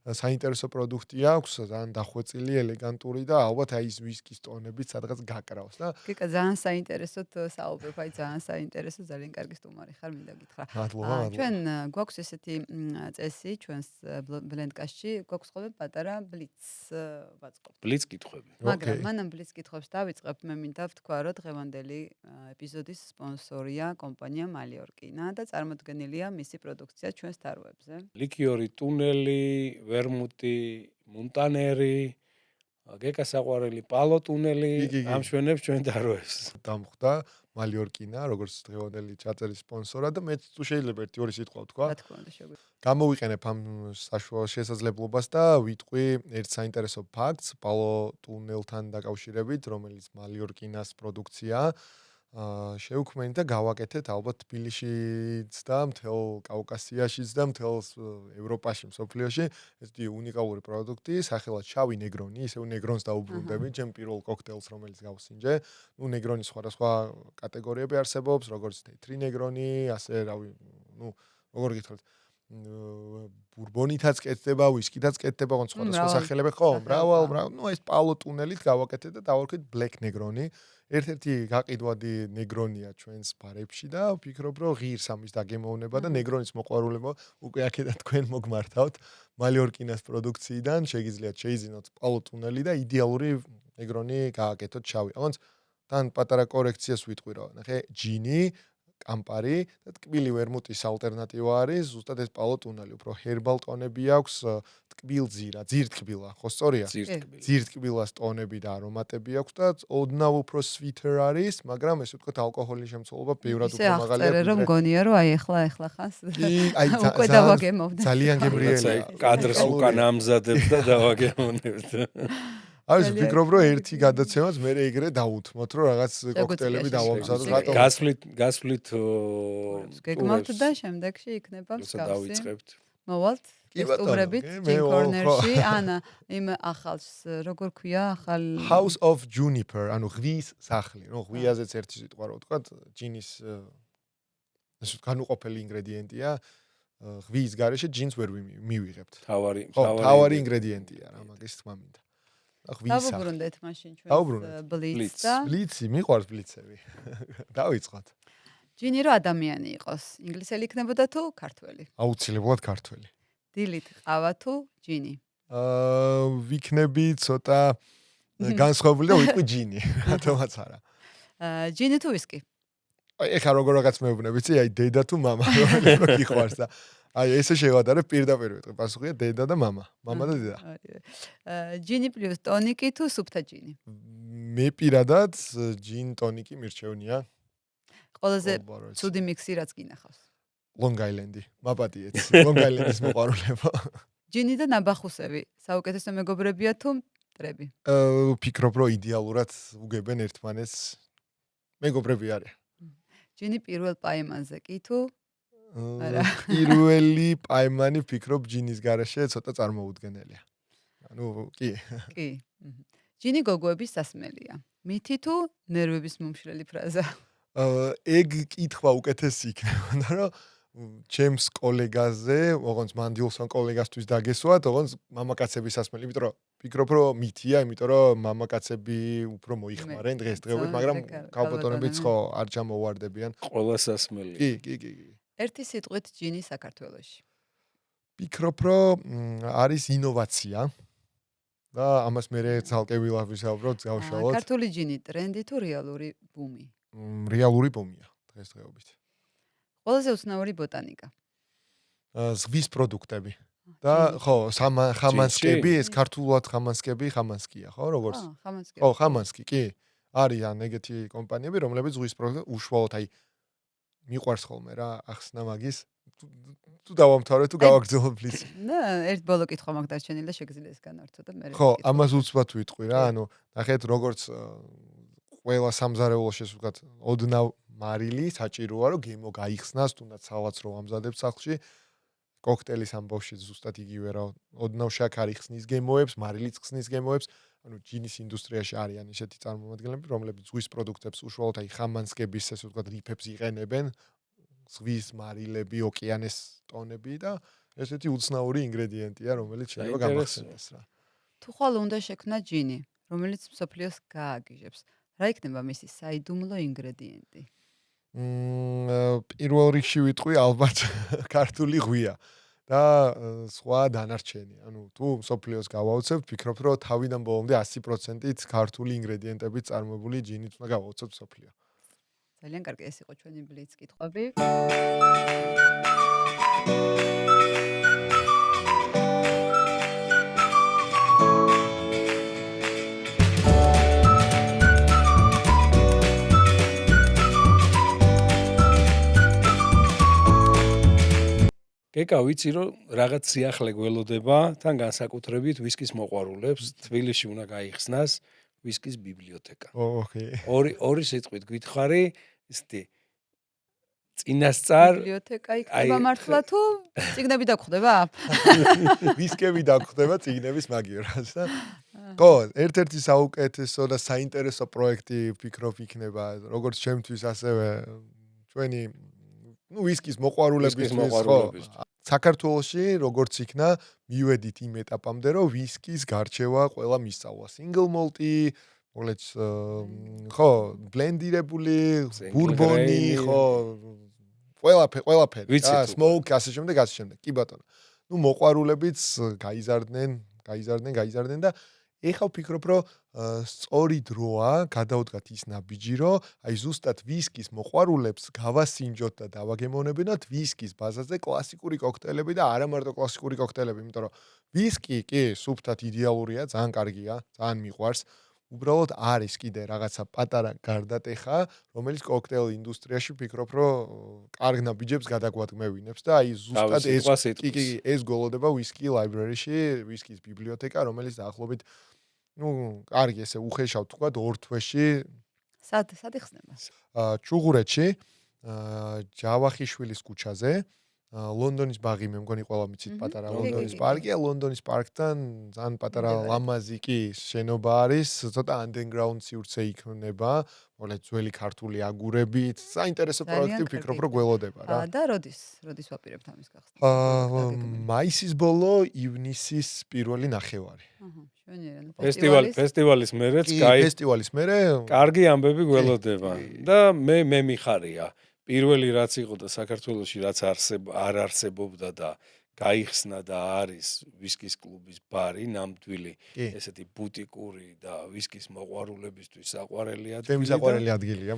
საინტერესო პროდუქტი აქვს, ძალიან დახვეწილი, ელეგანტური და ალბათ აი ის ვისკის ტონებით სადღაც გაკრავს და კიკა ძალიან საინტერესოთ საუბრობ, აი ძალიან საინტერესო, ძალიან კარგი სტუმარი ხარ, მინდა გითხრა. მადლობა. ჩვენ გვაქვს ესეთი წესი ჩვენს ბლენდკასტში, გვაქვს ხოლმე პატარა ბლიც ვაწყობ. ბლიც კითხვები. მაგრამ მანამ ბლიც კითხვებს დავიწყებ, მე მინდა ვთქვა, რომ დღევანდელი ეპიზოდის სპონსორია კომპანია მალიორკინა და წარმოდგენილია მისი პროდუქცია ჩვენს თაროებზე. ლიქიორი ტუნელი ვერმუტი, მონტანერი, გეკა საყვარელი პალო ტუნელი ამშვენებს ჩვენ დაროებს. დამხვდა მალიორკინა, როგორც დღევანდელი ჩაწერის სპონსორა და მეც თუ შეიძლება ერთი ორი სიტყვა ვთქვა. რა თქმა უნდა, შეგვიძლია. გამოვიყენებ ამ საშუალო შესაძლებლობას და ვიტყვი ერთ საინტერესო ფაქტს პალო ტუნელთან დაკავშირებით, რომელიც მალიორკინას პროდუქცია. შევქმნით და გავაკეთეთ ალბათ თბილისშიც და მთელ კავკასიაშიც და მთელ ევროპაში, მსოფლიოში ესეთი უნიკალური პროდუქტი, სახელად შავი ნეგრონი, ისევ ნეგრონს დაუბრუნდები, ჩემ პირველ კოქტეილს, რომელიც გავსინჯე. ნეგრონის სხვადასხვა კატეგორიები არსებობს, როგორც თეთრი ნეგრონი, ასე რავი, როგორ გითხრათ, ბურბონითაც კეთდება, ვისკითაც კეთდება, ოღონდ სხვადასხვა სახელები, ხო, მრავალ, ეს პალო ტუნელით გავაკეთეთ და დავარქვით ბლეკ ნეგრონი. ერთ-ერთი გაყიდვადი ნეგრონია ჩვენს ბარებში და ვფიქრობ, რომ ღირს ამის დაგემოვნება და ნეგრონის მოყვარულება უკვე აქედან თქვენ მოგმართავთ მალიორკინას პროდუქციიდან, შეგიძლიათ შეიძინოთ პალო ტუნელი და იდეალური ნეგრონი გააკეთოთ შავი. ოღონდ თან პატარა კორექციას ვიტყვი, რომ ნახე, ჯინი კამპარი და ტკბილი ვერმუტის ალტერნატივა არის ზუსტად ეს პალო ტუნელი, უფრო ჰერბალ ტონები აქვს, ტკბილძირა, ძირტკბილა, ხო სწორია? ძირტკბილას ტონები და არომატები აქვს და ოდნავ უფრო sweeter არის, მაგრამ ესე ვთქვათ ალკოჰოლის შემცველობა ბევრად უფრო მაღალია. ისე აღწერე რომ გონია რომ აი ახლა ხანს უკვე დავაგემოვნებ. ძალიან გემრიელია. კადრს უკან ამზადებ და დავაგემოვნებ. არის ვფიქრობ რომ ერთი გადაცემაც მე ეგრე დავუთმოთ რომ რაღაც კოქტეილები დავამზადოთ რატომ გასვლით გეგმავთ და შემდეგში იქნება მსგავსი დავიწყებთ მოვალთ სტუმრებით ჯინ კორნერში ანა იმ ახალს როგორ ქვია ახალ House of Juniper ანუ ღვიის სახლი ნუ ღვიაზეც ერთი სიტყვა რო ვთქვა ჯინის ეს განუყოფელი ინგრედიენტია ღვიის გარეშე ჯინს ვერ მივიღებთ თავარი ინგრედიენტია რა მაგის თქმა მინდა დავუბრუნდეთ მაშინ ჩვენ ბლიც და ბლიცი მიყვარს ბლიცები დავიწყოთ ჯინი რო ადამიანი იყოს ინგლისელი იქნებოდა თუ ქართველი აუცილებლად ქართველი დილით ყავა თუ ჯინი ვიქნები ცოტა განსხვავებული და ვიყვი ჯინი რატომაც არა ჯინი თუ ვისკი ეხა როგორ რაღაც მეუბნები ცი აი დედა თუ მამა რომელიც რო გიყვარს და აი ესე შევადარებ პირდაპირ ვიტყვი პასუხია დედა და მამა და დედა ჯინი პლუს ტონიკი თუ სუფთა ჯინი მე პირადად ჯინ ტონიკი მირჩევნია ყველაზე ცუდი მიქსი რაც გინახავს Long Island-ი მაპატიეთ Long Island-ის მოყვარულება ჯინი და ნაბახუსები საუკეთესო მეგობრებია თუ მტრები ვფიქრობ რომ იდეალურად უგებენ ერთმანეთს მეგობრები არიან ჯინი პირველ პაემანზე კი თუ არა პირველი პაემანი ვფიქრობ ჯინის garaშე ცოტა წარმოუდგენელია ანუ კი ჯინი გოგოების სასმელია მითი თუ ნერვების მომშლელი ფრაზა ეგ კითხვა უკეთესი იქნებოდა რომ ჩემს კოლეგაზე, ოღონდ მანდილსონ კოლეგასთვის დაგესვა, ოღონდ მამაკაცების სასმელი, იმიტომ რომ ფიქრობ რომ მითია, იმიტომ რომ მამაკაცები უფრო მოიხმარენ დღესდღეობით, მაგრამ ქალბატონებიც ხო არ ჩამოვარდებიან. ყველა სასმელი. კი. ერთი სიტყვით ჯინი საქართველოში. ფიქრობ რომ არის ინოვაცია და ამას მე ცალკე ვილავისაუბროთ, გავშალოთ. ქართული ჯინი ტრენდი თუ რეალური ბუმი? რეალური ბუმია დღესდღეობით. ყველაზე უცნაური ბოტანიკა. ზღვის პროდუქტები. და ხო, ხამანსკები, ეს ქართულად ხამანსკია, ხო, როგორც? ხამანსკი. ხო, ხამანსკი, კი. არიან ეგეთი კომპანიები, რომლებიც ზღვის პროდუქტებს უშუალოდ აი მიყვარს ხოლმე რა, ახსნა მაგის. თუ დავამთავრე თუ გავაგრძელებ პლიზ. ერთ ბოლო კითხვა მაქვს დარჩენილი და შეგიძლია ეს განვართო და მე. ხო, ამას უცბად ვიტყვი რა, ანუ ნახეთ როგორც ყველა სამზარეულოში ეს ვთქვათ, ოდნავ მარილი საჭიროა რომ გემო გაიხსნას, თუნდაც სალაც რო ამზადებს სახლში. კოქტეილის ამბავში ზუსტად იგივე რა, ოდნავ შაქარი ხსნის გემოებს, მარილიც ხსნის გემოებს, ანუ ჯინის ინდუსტრიაში არიან ისეთი წარმომადგენლები, რომლებიც ზღვის პროდუქტებს უშუალოდ აი ხამანსკების ესე ვთქვათ რიფებს იყენებენ, ზღვის მარილები, ოკეანეს ტონები და ესეთი უცნაური ინგრედიენტია, რომელიც შეიძლება გამახსენდეს რა. თუ ხვალ უნდა შექმნა ჯინი, რომელიც მსოფლიოს გააგიჟებს, რა იქნება მისი საიდუმლო ინგრედიენტი? პირველ რიგში ვიტყვი ალბათ ქართული ღვია და სხვა დანარჩენი. ანუ თუ მსოფლიოს გავაუცებთ, ფიქრობ რომ თავიდან ბოლომდე 100%-ით ქართული ინგრედიენტებით წარმოებული ჯინით უნდა გავაუცებთ მსოფლიო. ძალიან კარგი, ეს იყო ჩვენი ბლიც კითხვები. გეკა ვიცი რომ რაღაც სიახლე გველოდება თან განსაკუთრებით ვისკის მოყვარულებს თბილისში უნდა გაიხსნას ვისკის ბიბლიოთეკა. ოკეი. ორი სიტყვით გითხარი, ისეთი წინასწარ ბიბლიოთეკა იქნება მართლა თუ წიგნები დაგხვდება? ვისკები დაგხვდება წიგნების მაგივრად და ხო, ერთ-ერთი საუკეთესო და საინტერესო პროექტი ვფიქრობ იქნება, როგორც ჩემთვის, ასევე ჩვენი ვისკის მოყვარულებისთვის ხო. საქართველოში როგორც იქნა, მივედით იმ ეტაპამდე, რომ ვისკის გარჩევა ყველა მისწავლა. Single malt-ი, მოგლეთ ხო, ბლენდირებული, ბურბონი, ხო, ყველაფერი. Smoke, ასე შემდეგ. კი ბატონო. მოყვარულებიც გაიზარდნენ და ეხლა ვფიქრობ, რომ სწორი დროა გადავდგათ ის ნაბიჯი, რომ აი ზუსტად ვისკის მოყვარულებს გავასინჯოთ და დავაგემოვნებინოთ ვისკის ბაზაზე კლასიკური კოქტეილები და არა მარტო კლასიკური კოქტეილები, იმიტომ რომ ვისკი კი სუფთად იდეალურია, ძალიან კარგია, ძალიან მიყვარს. უბრალოდ არის კიდე რაღაცა პატარა გარდატეხა, რომელიც კოქტეილ ინდუსტრიაში ვფიქრობ, რომ კარგ ნაბიჯებს გადაგვადგმევინებს და აი ზუსტად ეს გველოდება ვისკი ლაიბრერიში, ვისკის ბიბლიოთეკა, რომელიც დაახლოებით კარგი ესე უხეშავთ თქვა 2 თვეში. სად იხსნება? ჩუღურეთში, ჯავახიშვილის ქუჩაზე, ლონდონის ბაღი მე მგონი ყველა მიცით პატარა ლონდონის პარკია, ლონდონის პარკთან ძალიან პატარა ლამაზი კი შენობა არის, ცოტა underground სივრცე იქნება, მოგლეთ ძველი ქართული აგურებით, საინტერესო პროექტი ვფიქრობ რომ გველოდება რა. და როდის ვაპირებთ ამის გახსნა? მაისის ბოლო, ივნისის პირველი ნახევარი. ფესტივალის მერეც ფესტივალის მერე კარგი ამბები გველოდება და მე მიხარია. პირველი რაც იყო და საქართველოში რაც არ არსებობდა და გაიხსნა და არის ვისკის კლუბის ბარი, ნამდვილი ესეთი ბუტიკური და ვისკის მოყვარულებისთვის საყვარელი ადგილი. ჩემი საყვარელი ადგილია.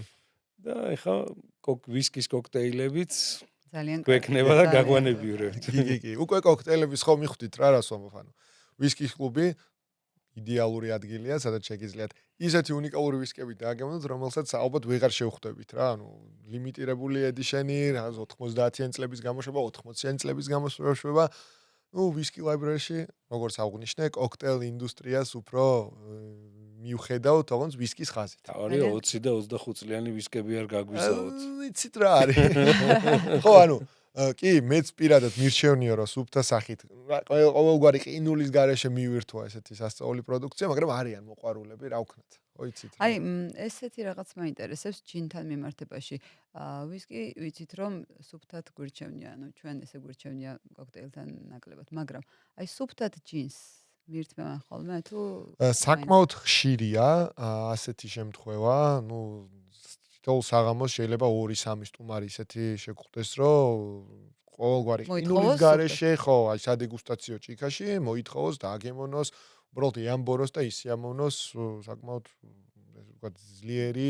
და ეხა ვისკის კოქტეილებიც ძალიან გვექნება და გაგვანებიურებთ. კი. უკვე კოქტეილების ხო მიხვდით რა რას ვამბობ, ანუ ვისკის კლუბი იდეალური ადგილია, სადაც შეგიძლიათ ისეთი უნიკალური ვისკები დააგემოვნოთ, რომელსაც ალბათ ვეღარ შევხვდებით რა, ანუ ლიმიტირებული ედიშენი, რაღაც 90-იანი წლების გამოშვება, 80-იანი წლების გამოშვება. ვისკი ლაიბრერიში, როგორც აღვნიშნე, კოქტეილ ინდუსტრიას უფრო მივხედავთ, თორემ ვისკის ხაზით. თავარია 20 და 25 წლიანი ვისკები არ გაგვიზავოთ. იცით რა არის. ხო, ანუ კი, მეც პირადად მირჩევნია რომ სუფთა სახით ყოველგვარი ყინულის garaშე მივირთვა ესეთი სასწაული პროდუქცია, მაგრამ არიან მოყვარულები, რა ვქნათ. ხო იცით? აი, ესეთი რაღაც მაინტერესებს ჯინთან მიმართებაში. ვისკი ვიცით რომ სუფთად გვირჩევნია, ანუ ჩვენ ესე გვირჩევნია კოქტეილთან ნაკლებად, მაგრამ აი სუფთად ჯინს მირთმევან ხოლმე თუ საკმაოდ ხშირია ასეთი შემთხვევა, თითოეულ საღამოს შეიძლება 2-3 სტუმარი ისეთი შეგხვდეს, რომ ყოველგვარი ყინულის garaშე, ხო, აი სადეგუსტაციო ჭიქაში მოითხოვოს და აგემონოს, უბრალოდ ეამბოროს და ისიამოვნოს საკმაოდ ესე ვთქვათ ძლიერი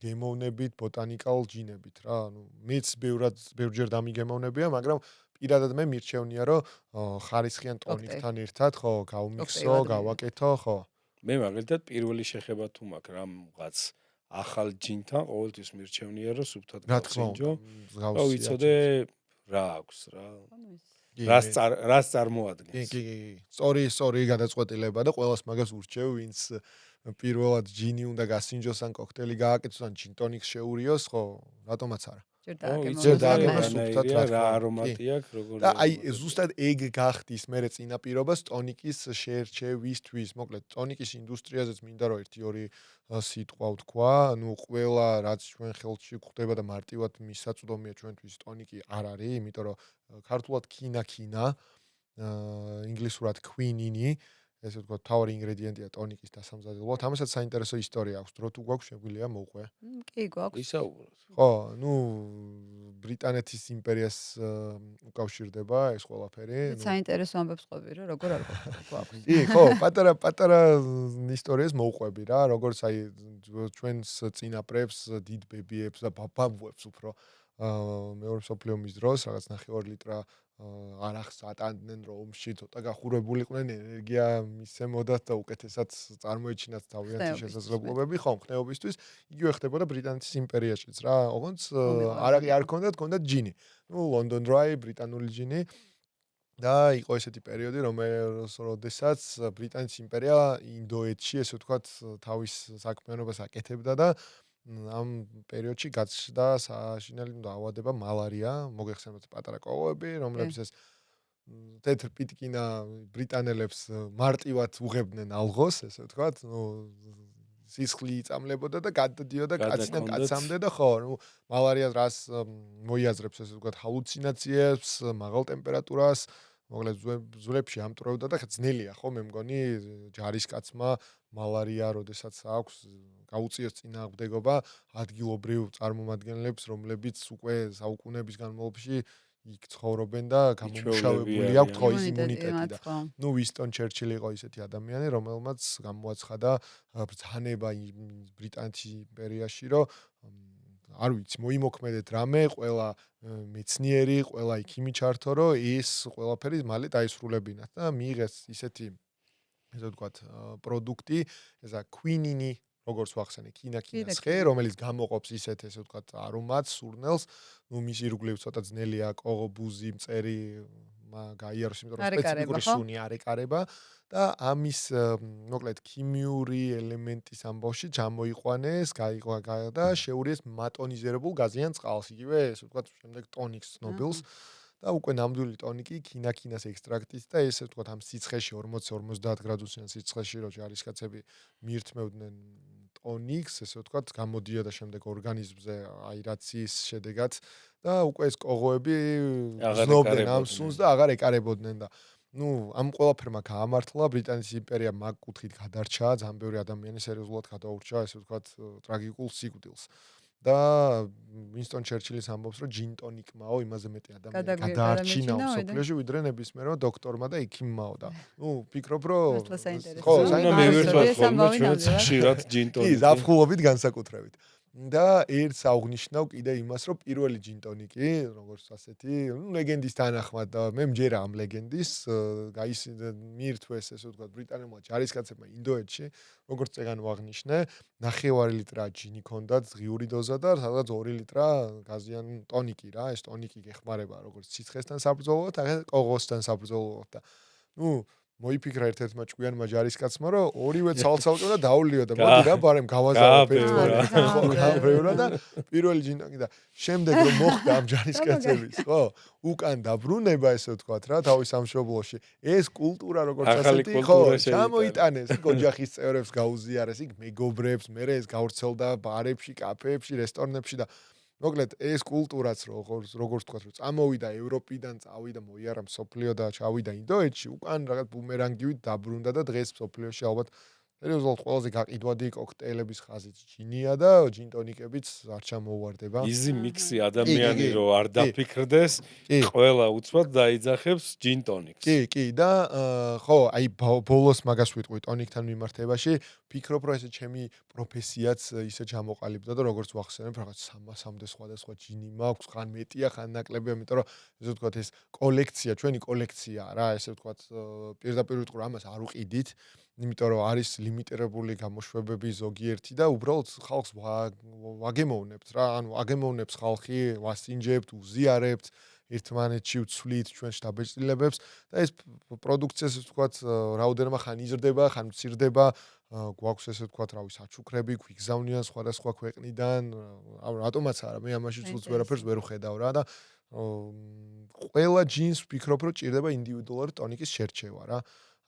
გემოვნებით, ბოტანიკალ ჯინებით რა. ანუ მეც ბევრჯერ დამიგემოვნებია, მაგრამ პირადად მე მირჩევნია, რომ ხარისხიან ტონიკთან ერთად, ხო, გავმიქსო, გავაკეთო, ხო. მე მაგალითად პირველი შეხება თუ მაქვს რამღაც ახალ ჯინთან, ყოველთვის მირჩევნია, რომ სუფთად გავსინჯო. რა ვიცოდე რა აქვს რა. რას წარმოადგენს. კი. სწორი გადაწყვეტილება და ყველას მაგას ურჩევ, ვინც პირველად ჯინი უნდა გასინჯოს ან კოქტეილი გააკეთოს ან ჯინ-ტონიკს შეურიოს, ხო, რატომაც არა. რა არომატი აქვს, როგორ და აი ზუსტად ეგ გახდის მე წინაპირობას ტონიკის შერჩევისთვის. მოკლედ, ტონიკის ინდუსტრიაზეც მინდა რომ 1-2 სიტყვა ვთქვა. ანუ ყველა რაც ჩვენ ხელში გვხდება და მარტივად მისაწვდომია ჩვენთვის ტონიკი არ არის, იმიტომ რომ ქართულად ქინა, ინგლისურად quinine ესე ვთქვათ, თავი ინგრედიენტია ტონიკის დასამზადებლად. ამასაც საინტერესო ისტორია აქვს. დრო თუ გვაქვს, შეგვიძლია მოვყვე. კი, გვაქვს. ისაუბროთ. ხო, ბრიტანეთის იმპერიას უკავშირდება ეს ყველაფერი. საინტერესო ამბებს ყვები რა, როგორ არ გვაქვს. კი, ხო, პატარა ისტორიას მოვყვები რა, როგორც აი ჩვენს წინაპრებს, დიდ ბებიებს და ბაბუებს უფრო მეორე მსოფლიო ომის დროს რაღაც 9 ლიტრა არახს ატანდნენ რომ ომში ცოტა გახურებულიყვნენ ენერგია მისცემოდათ და უკეთესად წარმოეჩინათ თავიანთი შესაძლებლობები ხომ ხნეობისთვის იგივე ხდებოდა ბრიტანეთის იმპერიაშიც რა ოღონდ არაყი არ ქონდათ ჯინი ლონდონ დრაი ბრიტანული ჯინი და იყო ესეთი პერიოდი როდესაც ბრიტანეთის იმპერია ინდოეთში ესე ვთქვათ თავის საქმიანობას აკეთებდა და ამ პერიოდში გაჩნდა საშინელი დაავადება მალარია, მოგეხსენებათ პატარა კოღოები, რომლებიც ეს თეთრ პიტკინა ბრიტანელებს მარტივად უღებდნენ ალღოს, ესე ვთქვათ, სისხლი იწამლებოდა და გადადიოდა კაციდან კაცამდე და ხო, მალარია რას მოიაზრებს, ესე ვთქვათ, ჰალუცინაციებს, მაღალ ტემპერატურას მოკლედ ზურებში ამტვრევდა და ძნელია ხო მე მგონი ჯარისკაცმა მალარია როდესაც აქვს გაუწიოს წინააღმდეგობა ადგილობრივ წარმომადგენლებს რომლებიც უკვე საუკუნეების განმავლობაში იქ ცხოვრობენ და გამომუშავებული აქვთ ხო ის იმუნიტეტი და ვინსტონ ჩერჩილი იყო ისეთი ადამიანი რომელმაც გამოაცხადა ბრძანება ბრიტანეთის იმპერიაში რომ არ ვიცი, მოიმოქმედეთ რამე, ყველა მეცნიერი, ყველა იქიმი ჩართო, რომ ის ყველაფერი მალე დაისრულებინათ და მიიღეს ისეთი ესე ვთქვათ, პროდუქტი, ესა quinine, როგორც ვახსენე, ქინაქინას ხე, რომელიც გამოყოფს ისეთ ესე ვთქვათ, არომატს, სურნელს, მის ირგვლივ ცოტა ძნელია ყოღო, ბუზი, მწერი, გაიაროს, იმიტომ რომ სპეციფიკური სუნი არ ეკარება და ამის მოკლედ ქიმიური ელემენტის ამბავში ჩამოიყვანეს, გაიყვა და შეურიეს მატონიზირებულ გაზიან წყალს, იგივე ესე ვთქვათ, შემდეგ ტონიკს ცნობილს და უკვე ნამდვილი ტონიკი ქინაქინას ექსტრაქტით და ესე ვთქვათ, ამ სიცხეში 40-50 გრადუსიან სიცხეში რო ჯარისკაცები მიირთმევდნენ ტონიკს, ესე ვთქვათ, გამოდიოდა შემდეგ ორგანიზმზე აირაციის შედეგად და უკვე ეს კოღოები ზნობდნენ ამ სუნს და აღარ ეკარებოდნენ და ამ ყველაფერმა გაამართლა ბრიტანეთის იმპერია მაგ კუთხით გადარჩა, ძალიან ბევრი ადამიანი სერიოზულად გადაურჩა, ესე ვთქვათ, ტრაგიკულ სიკვდილს. და ვინსტონ ჩერჩილის ამბობს, რომ ჯინ ტონიკმაო იმაზე მეტი ადამიანი გადაარჩინა მსოფლიოში, ვიდრე ნებისმიერმა დოქტორმა და ექიმმაო და ვფიქრობ, რომ ხო, მივირთვათ ხოლმე ჩვენც ხშირად ჯინ ტონიკი. კი, ზაფხულობით განსაკუთრებით. და ერთს აღვნიშნავ კიდე იმას, რომ პირველი ჯინ ტონიკი, როგორც ასეთი, ლეგენდის თანახმად და მე მჯერა ამ ლეგენდის, მიირთვეს, ესე ვთქვათ, ბრიტანელმა ჯარისკაცებმა ინდოეთში, როგორც წეგან ვაღნიშნე, 9 ლიტრა ჯინი ჰქონდათ ღიური დოზა და სადღაც 2 ლიტრა გაზიან ტონიკი რა, ეს ტონიკი გეხმარება როგორც სიცხესთან საბრძოლოდ, აგერ კოღოსთან საბრძოლოდ და მოიფიქრა ერთ-ერთმა ჭკვიანმა ჯარისკაცმა, რომ ორივე ცალ-ცალკე უნდა დაულიო და მოდი რა ბარემ გავაზავებ გააბრევრა და პირველი ჯინტონიკი და შემდეგ რომ მოხდა ამ ჯარისკაცების, ხო? უკან დაბრუნება ესე ვთქვათ რა, თავის სამშობლოში. ეს კულტურა როგორც ასეთი, ხო, ჩამოიტანეს, იქ ოჯახის წევრებს გაუზიარეს, იქ მეგობრებს, მერე ეს გავრცელდა ბარებში, კაფეებში, რესტორნებში და მოკლედ ეს კულტურაც როგორც ვთქვათ, რომ წამოვიდა ევროპიდან, წავიდა მოიარა მსოფლიო და ჩავიდა ინდოეთში, უკან რაღაც ბუმერანგივით დაბრუნდა და დღეს მსოფლიოში ალბათ სერიოზულად ყველაზე გაყიდვადი კოქტეილების ხაზით ჯინია და ჯინტონიკებიც არ ჩამოუვარდება. იზი მიქსი ადამიანი რო არ დაფიქრდეს, ყველა უცბად დაიძახებს ჯინტონიკს. კი და ხო, აი ბოლოს მაგას ვიტყვი ტონიკთან მიმართებაში, ფიქრობ რომ ესე ჩემი პროფესიაც ისე ჩამოყალიბდა და როგორც ვახსენებ, რაღაც 300-მდე სხვადასხვა ჯინი მაქვს, ხან მეტია, ხან ნაკლებია, იმიტომ რომ ესე ვთქვათ ეს კოლექცია, ჩვენი კოლექციაა რა, ესე ვთქვათ, პირდაპირ ვიტყვი რომ ამას არ უყიდით. იმიტომ რომ არის ლიმიტირებული გამოშვებები ზოგიერთი და უბრალოდ ხალხს ვაგემოვნებთ რა, ანუ აგემოვნებს ხალხი, ვასინჯებთ, უზიარებთ, ერთმანეთში ვცვლით ჩვენ შთაბეჭდილებებს და ეს პროდუქციას ვთქვათ, რაოდენობა ხან იზრდება, ხან მცირდება, გვაქვს ესე ვთქვათ, რავი, საჩუქრები, გვიგზავნიან სხვადასხვა ქვეყნიდან, რატომაც არა, მე ამაში ცუდს ვერაფერს ვერ ვხედავ რა და ყველა ჯინს ვფიქრობ, რომ ჭირდება ინდივიდუალური ტონიკის შერჩევა რა.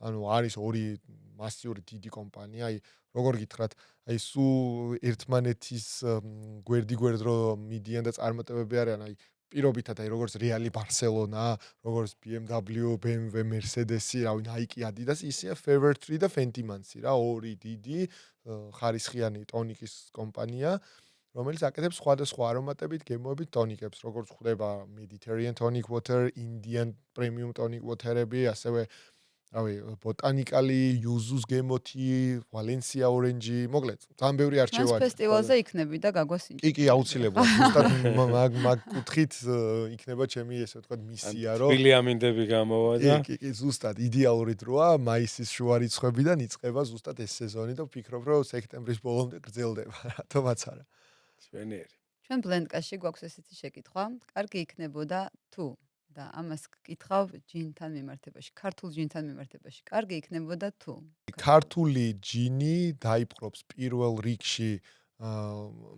ანუ არის ორი მასიური დიდი კომპანია, აი როგორ გითხრათ, აი სულ ერთმანეთის გვერდ რო მიდიან და წარმატებები არიან, აი პირობითად აი როგორც რეალი ბარსელონა, როგორც BMW, BMW, Mercedes-ი, რავი, Nike, Adidas, ისეა Forever 3 და Fenty Mans-ი რა, ორი დიდი ხარისხიანი ტონიკის კომპანია, რომელიც აკეთებს სხვადასხვა არომატებით გემოებით ტონიკებს, როგორც ხდება Mediterranean Tonic Water, Indian Premium Tonic Water-ები, ასევე რავი, ბოტანიკალი, იუზუს გემოთი, ვალენსია ორენჯი, მოკლედ, ძალიან ბევრი არჩევანი. მას ფესტივალზე იქნები და გაგვასინჯი. კი, აუცილებლად. ზუსტად მაგ კუთხით იქნება ჩემი ესე ვთქვათ მისია, რომ თბილი ამინდები გამოვა და კი, ზუსტად იდეალური დროა, მაისის შუა რიცხვებიდან იწყება ზუსტად ეს სეზონი და ვფიქრობ, რომ სექტემბრის ბოლომდე გრძელდება, რატომაც არა. ჩვენიერი. ჩვენ ბლენდკასში გვაქვს ესეთი შეკითხვა, კარგი იქნებოდა თუ და ამას გკითხავ ჯინთან მიმართებაში, ქართულ ჯინთან მიმართებაში. კარგი იქნებოდა თუ ქართული ჯინი დაიპყრობს პირველ რიგში,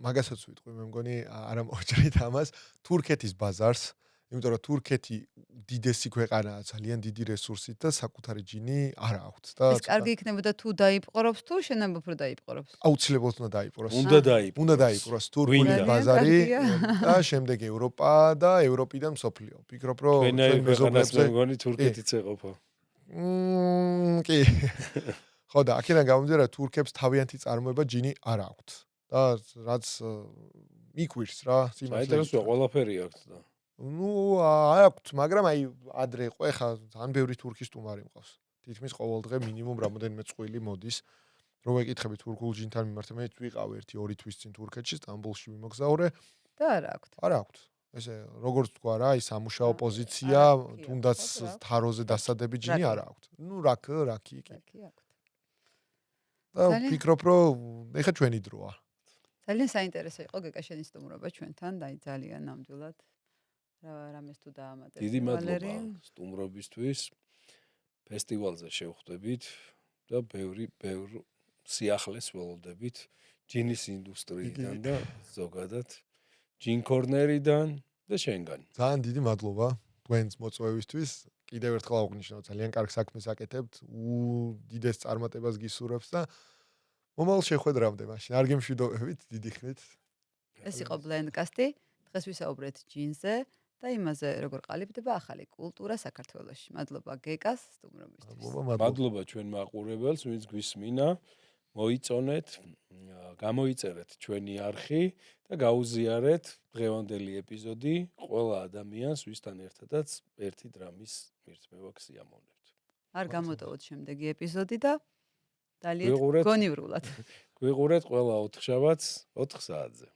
მაგასაც ვიტყვი, მე მგონი არა მოჭრით ამას, თურქეთის ბაზარს, იმიტომ რომ თურქეთი დიდესი ქვეყანაა, ძალიან დიდი რესურსით და საკუთარი ჯინი არ აქვთ და ეს კარგი იქნებოდა თუ დაიპყრობს თუ შენამბობ რომ დაიპყრობს. აუცილებლად უნდა დაიპყროს. უნდა დაიპყროს თურქული ბაზარი და შემდეგ ევროპა და ევროპიდან მსოფლიო. ვფიქრობ, რომ ჩვენ მეზობლებზე მე მგონი თურქეთიც ეყოფა. კი. ხო და აქედან გამომდინარე თურქებს თავიანთი წარმოება ჯინი არ აქვთ. და რაც მიკვირს რა, საინტერესოა ყველაფერი აქვს და ნუ აქვთ, მაგრამ აი ადრე ყო ეხა ძალიან ბევრი თურქის სტუმარი მყავს. თითქმის ყოველ დღე მინიმუმ რამოდენიმე წყვილი მოდის. რო ვეკითხები თურქულ ჯინთან მიმართ, მე ვიყავ 1-2 თვის წინ თურქეთში, სტამბოლში ვიმოგზაურე და არა აქვთ. არა აქვთ. ესე როგორც თქვა რა, აი სამუშაო პოზიცია, თუნდაც თაროზე დასადები ჯინი არა აქვთ. ნუ რაკი კი. და ვფიქრობ, რომ ეხა ჩვენი დროა. ძალიან საინტერესო იყო გეკა შენი სტუმრობა ჩვენთან და ძალიან ნამდვილად რამეს თუ დაამატებ. დიდი მადლობა სტუმრობისთვის. ფესტივალზე შევხვდებით და ბევრ სიახლეს ველოდებით ჯინის ინდუსტრიიდან და ზოგადად ჯინ კორნერიდან და შენგან. ძალიან დიდი მადლობა თქვენს მოწვევისთვის. კიდევ ერთხელ აღვნიშნავ, ძალიან კარგ საქმეს აკეთებთ, უდიდეს წარმატებას გისურვებს და მომავალ შეხვედრამდე მაშინ არ გემშვიდობებით დიდი ხნით. ეს იყო ბლენდკასტი. დღეს ვისაუბრეთ ჯინზე და იმაზე, როგორ ყალიბდება ახალი კულტურა საქართველოში. მადლობა გეკას სტუმრობისთვის. მადლობა ჩვენ მაყურებელს, ვინც გვისმინა. მოიწონეთ, გამოიწერეთ ჩვენი არხი და გაუზიარეთ დღევანდელი ეპიზოდი ყველა ადამიანს, ვისთან ერთადაც ერთი დრამის მირთმევა გსიამოვნებთ. არ გამოტოვოთ შემდეგი ეპიზოდი და დალიეთ გონივრულად. გვიყურეთ ყველა 4 შაბათს 4 საათზე.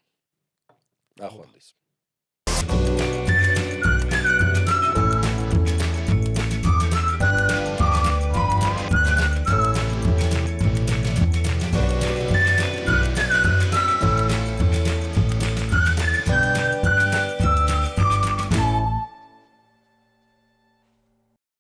ნახვამდის.